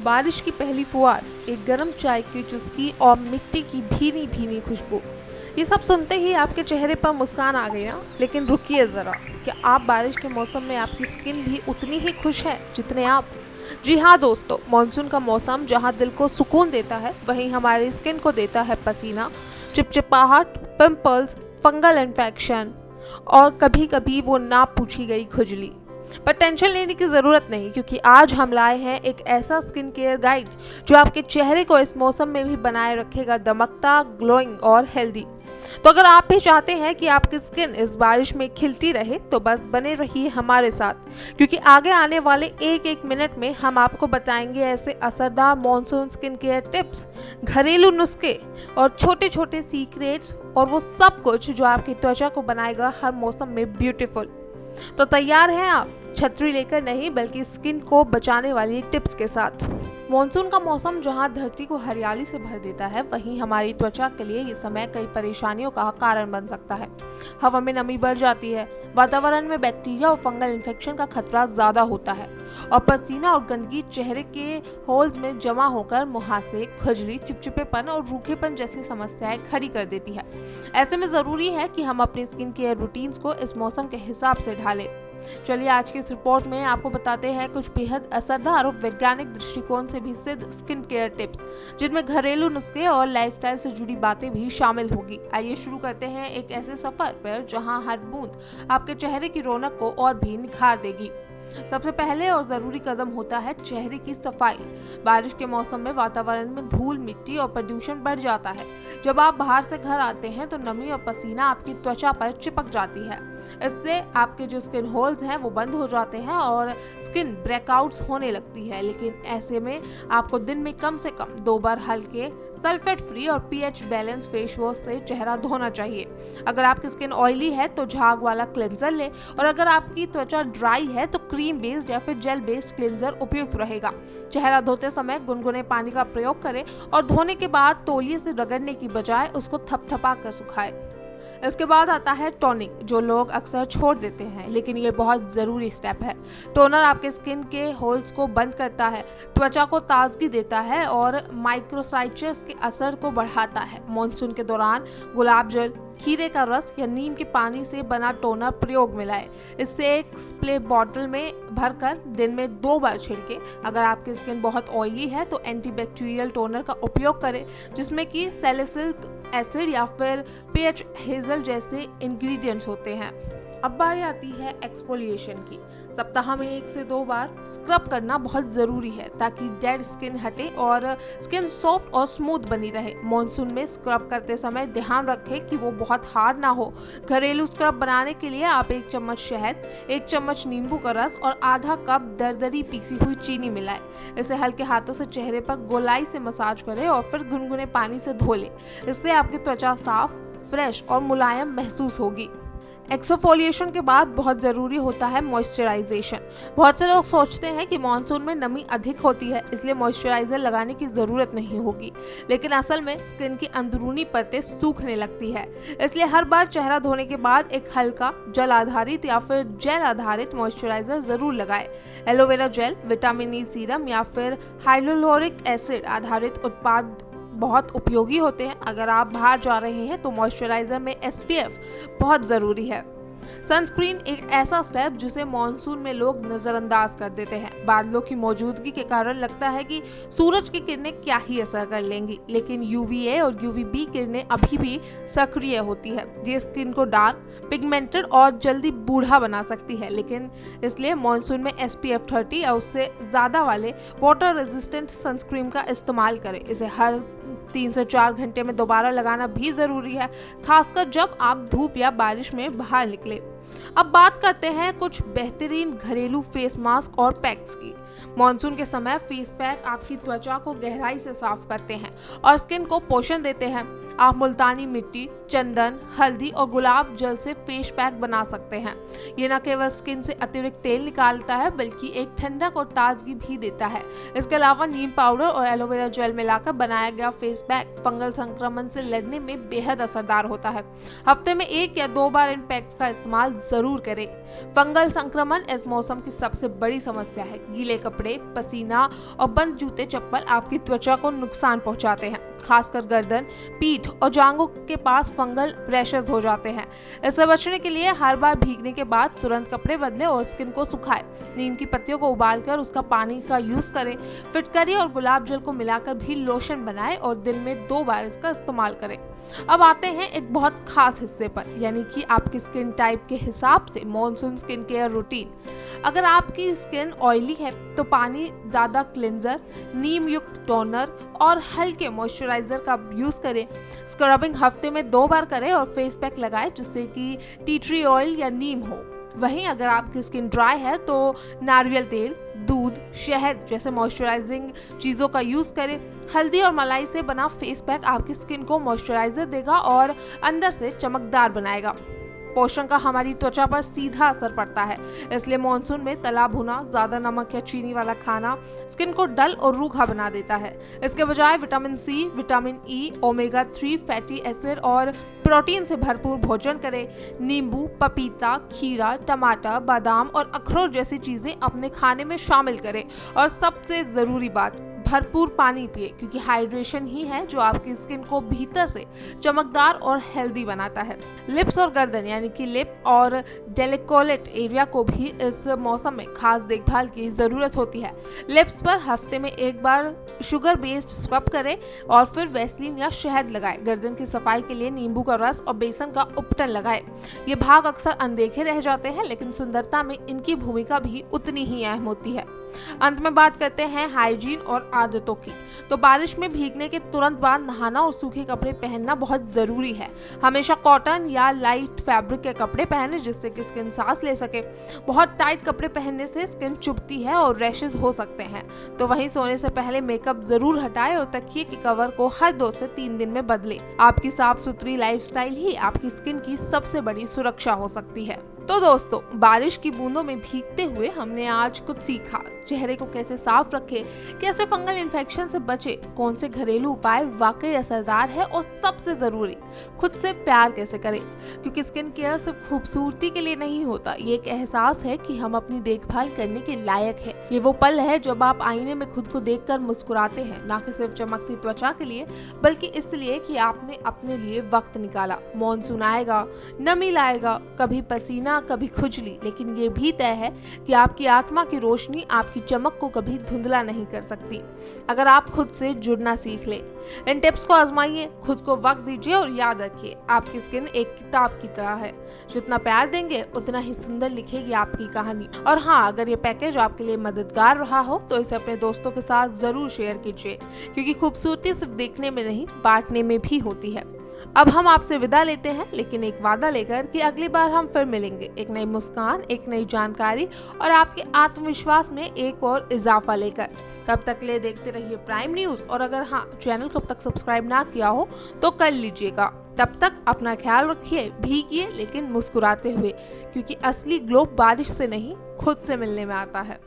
बारिश की पहली फुहार, एक गर्म चाय की चुस्की और मिट्टी की भीनी भीनी खुशबू, ये सब सुनते ही आपके चेहरे पर मुस्कान आ गई ना। लेकिन रुकिए ज़रा, क्या आप बारिश के मौसम में आपकी स्किन भी उतनी ही खुश है जितने आप? जी हाँ दोस्तों, मानसून का मौसम जहाँ दिल को सुकून देता है, वहीं हमारी स्किन को देता है पसीना, चिपचिपाहट, पिंपल्स, फंगल इन्फेक्शन और कभी कभी वो ना पूछी गई खुजली। पर टेंशन लेने की ज़रूरत नहीं, क्योंकि आज हम लाए हैं एक ऐसा स्किन केयर गाइड जो आपके चेहरे को इस मौसम में भी बनाए रखेगा दमकता, ग्लोइंग और हेल्दी। तो अगर आप भी चाहते हैं कि आपकी स्किन इस बारिश में खिलती रहे, तो बस बने रहिए हमारे साथ, क्योंकि आगे आने वाले एक एक मिनट में हम आपको बताएंगे ऐसे असरदार मॉनसून स्किन केयर टिप्स, घरेलू नुस्खे और छोटे छोटे सीक्रेट्स, और वो सब कुछ जो आपकी त्वचा को बनाएगा हर मौसम में ब्यूटीफुल। तो तैयार हैं आप, छतरी लेकर नहीं बल्कि स्किन को बचाने वाली टिप्स के साथ। मॉनसून का मौसम जहां धरती को हरियाली से भर देता है, वहीं हमारी त्वचा के लिए ये समय कई परेशानियों का कारण बन सकता है। हवा में नमी बढ़ जाती है, वातावरण में बैक्टीरिया और फंगल इन्फेक्शन का खतरा ज्यादा होता है, और पसीना और गंदगी चेहरे के होल्स में जमा होकर मुहासे, खुजली, चिपचिपेपन और रूखेपन जैसी समस्याएं खड़ी कर देती है। ऐसे में जरूरी है कि हम अपनी स्किन केयर रूटीन्स को इस मौसम के हिसाब से ढालें। चलिए आज की इस रिपोर्ट में आपको बताते हैं कुछ बेहद असरदार और वैज्ञानिक दृष्टिकोण से भी सिद्ध स्किन केयर टिप्स, जिनमें घरेलू नुस्खे और लाइफस्टाइल से जुड़ी बातें भी शामिल होगी। आइए शुरू करते हैं एक ऐसे सफर पर जहां हर बूंद आपके चेहरे की रौनक को और भी निखार देगी। सबसे पहले और जरूरी कदम होता है चेहरे की सफाई। बारिश के मौसम में वातावरण में धूल, मिट्टी और प्रदूषण बढ़ जाता है। जब आप बाहर से घर आते हैं तो नमी और पसीना आपकी त्वचा पर चिपक जाती है। इससे आपके जो स्किन होल्स हैं वो बंद हो जाते हैं और स्किन ब्रेकआउट्स होने लगती है। लेकिन ऐसे में आपको दिन में कम से कम 2 बार हल्के सल्फेट फ्री और पीएच बैलेंस फेस वॉश से चेहरा धोना चाहिए। अगर आपकी स्किन ऑयली है तो झाग वाला क्लेंजर ले, और अगर आपकी त्वचा ड्राई है तो क्रीम बेस्ड या फिर जेल बेस्ड क्लेंजर उपयुक्त रहेगा। चेहरा धोते समय गुनगुने पानी का प्रयोग करें और धोने के बाद तौलिए से रगड़ने की बजाय उसको थपथपा कर सुखाएं। इसके बाद आता है टोनिंग, जो लोग अक्सर छोड़ देते हैं, लेकिन ये बहुत ज़रूरी स्टेप है। टोनर आपके स्किन के होल्स को बंद करता है, त्वचा को ताजगी देता है और माइक्रोसाइचस के असर को बढ़ाता है। मॉनसून के दौरान गुलाब जल, खीरे का रस या नीम के पानी से बना टोनर प्रयोग में लाएं। इससे एक स्प्रे बॉटल में भरकर दिन में 2 बार छिड़के। अगर आपकी स्किन बहुत ऑयली है तो एंटीबैक्टीरियल टोनर का उपयोग करें, जिसमें कि सैलिसिलिक एसिड या फिर पीएच हेजल जैसे इंग्रेडिएंट्स होते हैं। अब बारी आती है एक्सफोलिएशन की। सप्ताह में 1 से 2 बार स्क्रब करना बहुत ज़रूरी है, ताकि डेड स्किन हटे और स्किन सॉफ्ट और स्मूथ बनी रहे। मॉनसून में स्क्रब करते समय ध्यान रखें कि वो बहुत हार्ड ना हो। घरेलू स्क्रब बनाने के लिए आप 1 चम्मच शहद, 1 चम्मच नींबू का रस और आधा कप दरदरी पीसी हुई चीनी मिलाएं। इसे हल्के हाथों से चेहरे पर गोलाई से मसाज करें और फिर गुनगुने पानी से धो लें। इससे आपकी त्वचा साफ, फ्रेश और मुलायम महसूस होगी। एक्सफोलिएशन के बाद बहुत ज़रूरी होता है मॉइस्चराइजेशन। बहुत से लोग सोचते हैं कि मॉनसून में नमी अधिक होती है, इसलिए मॉइस्चराइजर लगाने की ज़रूरत नहीं होगी, लेकिन असल में स्किन की अंदरूनी परतें सूखने लगती है। इसलिए हर बार चेहरा धोने के बाद एक हल्का जल आधारित या फिर जेल आधारित मॉइस्चराइजर ज़रूर लगाएं। Aloe vera gel, vitamin E serum या फिर हाइलुरोनिक एसिड आधारित उत्पाद बहुत उपयोगी होते हैं। अगर आप बाहर जा रहे हैं तो मॉइस्चराइजर में एसपीएफ बहुत ज़रूरी है। सनस्क्रीन एक ऐसा स्टेप जिसे मॉनसून में लोग नज़रअंदाज कर देते हैं। बादलों की मौजूदगी के कारण लगता है कि सूरज की किरणें क्या ही असर कर लेंगी, लेकिन यूवीए और यूवीबी किरणें अभी भी सक्रिय होती है। ये स्किन को डार्क, पिगमेंटेड और जल्दी बूढ़ा बना सकती है। लेकिन इसलिए मॉनसून में SPF 30 या उससे ज़्यादा वाले वाटर रेजिस्टेंट सनस्क्रीन का इस्तेमाल करें। इसे हर 3 से 4 घंटे में दोबारा लगाना भी ज़रूरी है, खासकर जब आप धूप या बारिश में बाहर निकले। अब बात करते हैं कुछ बेहतरीन घरेलू फेस मास्क और पैक्स की। मॉनसून के समय फेस पैक आपकी त्वचा को गहराई से साफ करते हैं और स्किन को पोषण देते हैं। आप मुल्तानी मिट्टी, चंदन, हल्दी और गुलाब जल से फेस पैक बना सकते हैं। ये न केवल स्किन से अतिरिक्त तेल निकालता है, बल्कि एक ठंडक और ताजगी भी देता है। इसके अलावा नीम पाउडर और एलोवेरा जेल मिलाकर बनाया गया फेस पैक फंगल संक्रमण से लड़ने में बेहद असरदार होता है। हफ्ते में 1 या 2 बार इन पैक्स का इस्तेमाल जरूर करें। फंगल संक्रमण इस मौसम की सबसे बड़ी समस्या है। गीले कपड़े, पसीना और बंद जूते चप्पल आपकी त्वचा को नुकसान पहुंचाते हैं। खासकर गर्दन, पीठ और जांघों के पास फंगल रैशेज हो जाते हैं। इससे बचने के लिए हर बार भीगने के बाद तुरंत कपड़े बदलें और स्किन को सुखाएं। नीम की पत्तियों को उबालकर उसका पानी का यूज करें। फिटकरी और गुलाब जल को मिलाकर भी लोशन बनाएं और दिन में 2 बार इसका इस्तेमाल करें। अब आते हैं एक बहुत खास हिस्से पर, यानी कि आपकी स्किन टाइप के हिसाब से मॉनसून स्किन केयर रूटीन। अगर आपकी स्किन ऑयली है तो पानी ज्यादा क्लिंजर, नीम युक्त टोनर और हल्के मॉइस्चराइजर का यूज करें। स्क्रबिंग हफ्ते में 2 बार करें और फेस पैक लगाएं जिससे कि टी ट्री ऑयल या नीम हो। वहीं अगर आपकी स्किन ड्राई है तो नारियल तेल, दूध, शहद जैसे मॉइस्चराइजिंग चीज़ों का यूज़ करें। हल्दी और मलाई से बना फेस पैक आपकी स्किन को मॉइस्चराइजर देगा और अंदर से चमकदार बनाएगा। पोषण का हमारी त्वचा पर सीधा असर पड़ता है, इसलिए मॉनसून में तला भुना, ज्यादा नमक या चीनी वाला खाना स्किन को डल और रूखा बना देता है। इसके बजाय vitamin C, vitamin E, omega 3 fatty acid और प्रोटीन से भरपूर भोजन करें। नींबू, पपीता, खीरा, टमाटर, बादाम और अखरोट जैसी चीजें अपने खाने में शामिल करें। और सबसे जरूरी बात, भरपूर पानी पिए, क्योंकि हाइड्रेशन ही है जो आपकी स्किन को भीतर से चमकदार और हेल्दी बनाता है। लिप्स और गर्दन यानी कि लिप और डेलिकोलेट एरिया को भी इस मौसम में खास देखभाल की जरूरत होती है। लिप्स पर हफ्ते में 1 बार शुगर बेस्ड स्क्रब करें और फिर वैसलीन या शहद लगाएं। गर्दन की सफाई के लिए नींबू का रस और बेसन का उपटन लगाएं। ये भाग अक्सर अनदेखे रह जाते हैं, लेकिन सुंदरता में इनकी भूमिका भी उतनी ही अहम होती है। अंत में बात करते हैं हाइजीन और आदतों की। तो बारिश में भीगने के तुरंत बाद नहाना और सूखे कपड़े पहनना बहुत जरूरी है। हमेशा कॉटन या लाइट फैब्रिक के कपड़े पहने जिससे कि स्किन सांस ले सके। बहुत टाइट कपड़े पहनने से स्किन चुभती है और रैशेज हो सकते हैं। तो वहीं सोने से पहले मेकअप जरूर हटाएं और तकिए के कवर को हर 2 से 3 दिन में बदलें। आपकी साफ सुथरी लाइफस्टाइल ही आपकी स्किन की सबसे बड़ी सुरक्षा हो सकती है। तो दोस्तों, बारिश की बूंदों में भीगते हुए हमने आज कुछ सीखा। चेहरे को कैसे साफ रखें, कैसे फंगल इन्फेक्शन से बचे, कौन से घरेलू उपाय वाकई असरदार है और सबसे जरूरी, खुद से प्यार कैसे करें। क्योंकि स्किन केयर सिर्फ खूबसूरती के लिए नहीं होता, ये एक एहसास है कि हम अपनी देखभाल करने के लायक है। ये वो पल है जब आप आईने में खुद को देखकर मुस्कुराते हैं, ना कि सिर्फ चमकती त्वचा के लिए, बल्कि इसलिए कि आपने अपने लिए वक्त निकाला। मॉनसून आएगा, नमी लाएगा, कभी पसीना, कभी खुजली, लेकिन ये भी तय है कि आपकी आत्मा की रोशनी आपकी चमक को कभी धुंधला नहीं कर सकती, अगर आप खुद से जुड़ना सीख ले। इन टिप्स को आजमाइए, खुद को वक्त दीजिए और याद रखिए, आपकी स्किन एक किताब की तरह है। जितना प्यार देंगे उतना ही सुंदर लिखेगी आपकी कहानी। और हाँ, अगर ये पैकेज आपके लिए मददगार रहा हो तो इसे अपने दोस्तों के साथ जरूर शेयर कीजिए, क्योंकि खूबसूरती सिर्फ देखने में नहीं, बांटने में भी होती है। अब हम आपसे विदा लेते हैं, लेकिन एक वादा लेकर कि अगली बार हम फिर मिलेंगे, एक नई मुस्कान, एक नई जानकारी और आपके आत्मविश्वास में एक और इजाफा लेकर। तब तक ले देखते रहिए प्राइम न्यूज, और अगर हाँ, चैनल को अब तक सब्सक्राइब ना किया हो तो कर लीजिएगा। तब तक अपना ख्याल रखिए, भीगिए लेकिन मुस्कुराते हुए, क्योंकि असली ग्लो बारिश से नहीं, खुद से मिलने में आता है।